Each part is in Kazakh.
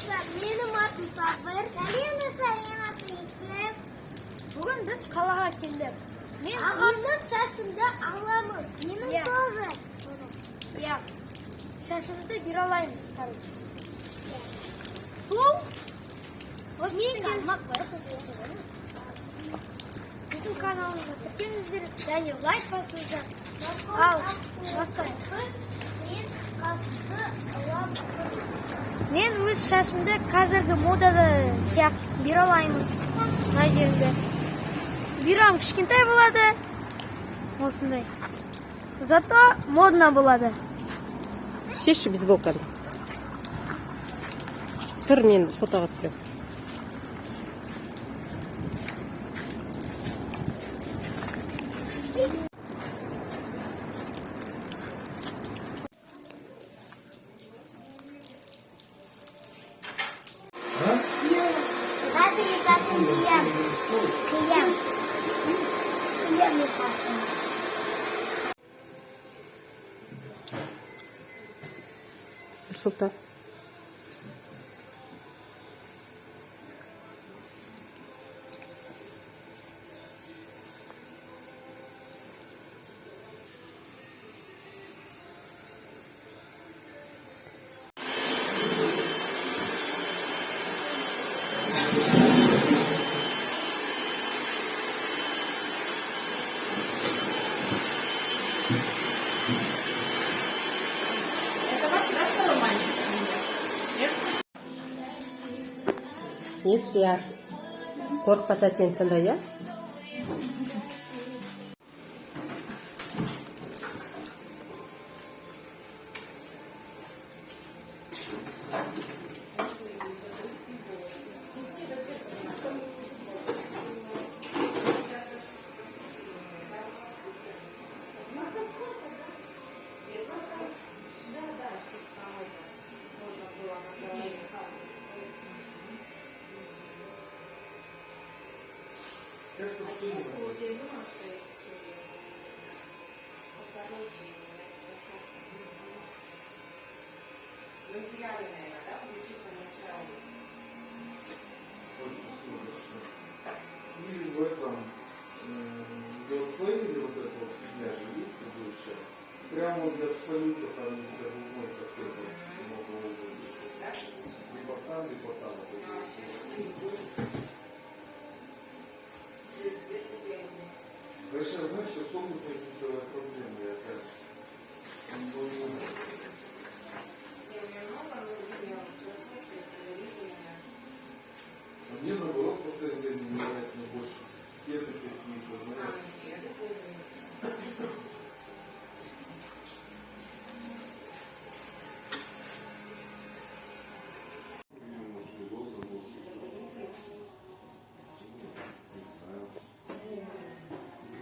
Arkadaşlar benim adım Sabır. Benim adım İslam. Bugün biz qalağa keldik. Men ağamning shashimda aqlamiz. Nima to'g'ri? Ya. Shashimda yura olamiz, qarang. Suv. Bizim kanalımıza tıklayınızdır. Yani like basınızdır. Al. Basın. Men o'z shashimda hozirgi modada siyaq bera olmayman. Mana yerda. Biram kichkintoy bo'ladi. O'sындай. Zato modna bo'ladi. Шеши без бока. Тұр, мен фотоға түсірем. Супер. Не істер? Қорықпа тәтені тыңдай, я? И в этом геофлейере вот эта вот фигня же есть бывшая. Прямо возле абсолюта там есть головной какой-то новый. Либо там. Конечно, знаешь, особо целая проблема, я кажется. Мне наоборот в последнее время не нравится больше кеды какие-то, знаешь.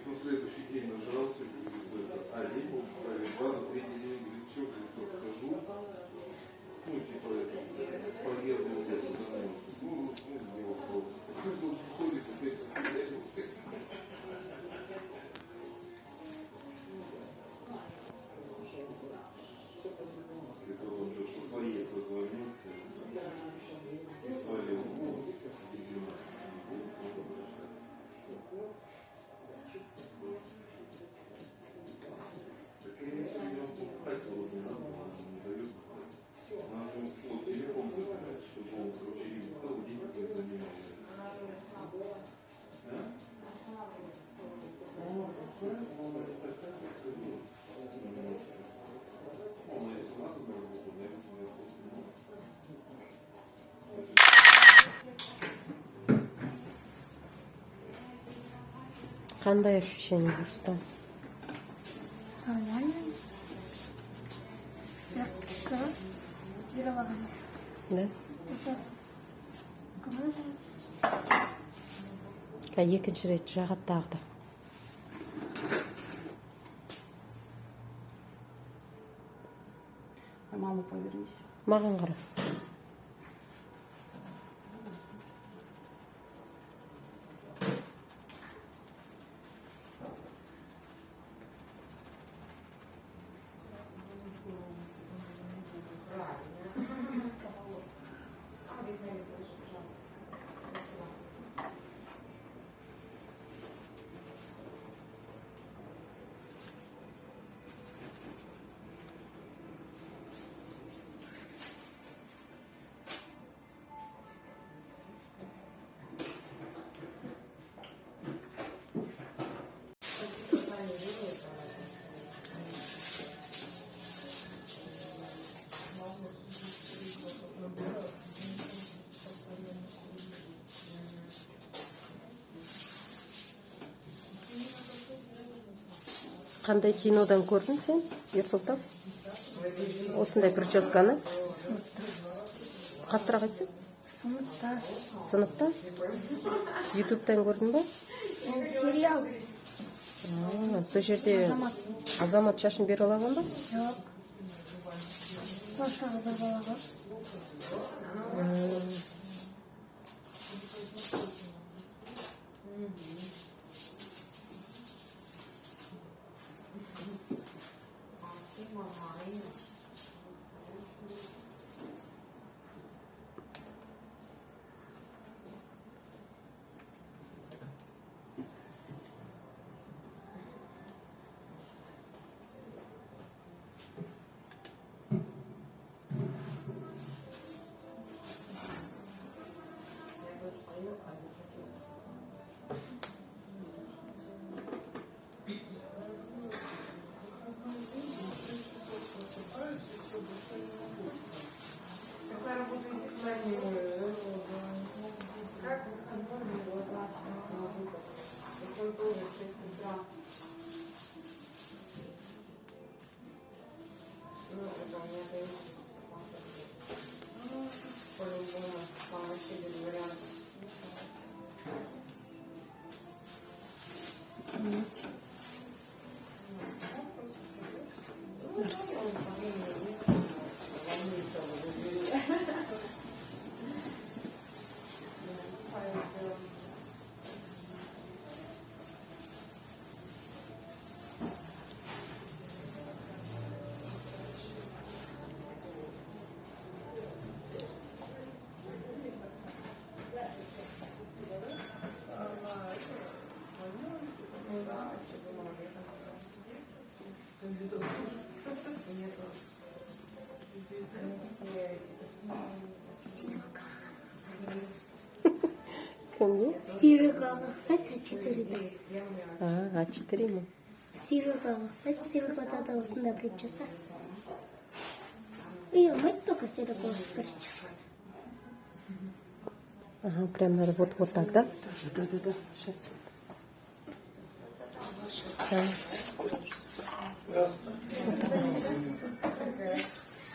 На следующий день нажрался, день был, два, на третий день, говорит, все, хожу. Ну, типа, поеду где-то домой. Тут ходит, это он же со своей созвонился и свалил. Так я не все дело покупать, вот не надо, не дают. Надо вот телефон выбирать, чтобы он, короче, не никого денег не занимал. Қандай ощущение Рустам? Нормально. Бірақ күшті ғой. Жүре алған. Да? Екінші рет жағат тағы да. Мама, повернись. Маған қара. Қандай кинодан көрдің сен, Ерсұлтан? Осындай прическаны? Қаттырақ айтсың? Сыныптас. Сыныптас? Ютубтан көрдің ба? Сериал. Сол жерде Азамат шашын бере алған ба? Жоқ. Башқа бір балаға. Кімге? Серегаға ұқсайды, А4-да. А4 ма? Серегаға ұқсайды, Серегада да осында прическа. И ұмайды только Серега осы прическа. Ага, прям надо вот так, да? Да. Сейчас.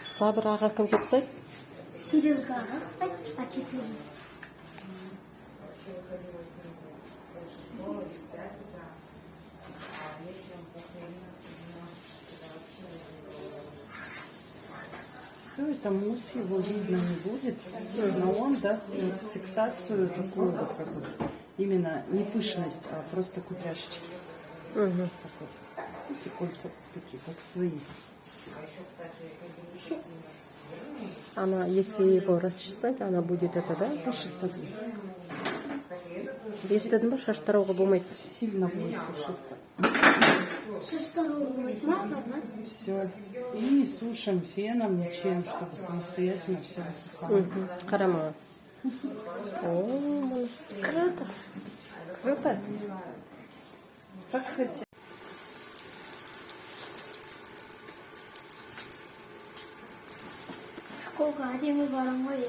Сабыр аға кімге ұқсайды? Серегаға ұқсайды, А4. Все это мусс его видно не будет, но он даст фиксацию такую вот, как вот, именно не пышность, а просто кудряшечки. Угу. Эти кольца такие, как свои. Она, если его расчесать, она будет это, да? Пушисто будет. Естідің ба, шаштарауға болмайды. Сильно будет пушисто. Шаштарау болмайды ма, барма? Все. И сушим феном, ничем, чтобы самостоятельно все высыхало. Қарама. О, круто. Круто. Как хотите. школға әдемі барам ғой,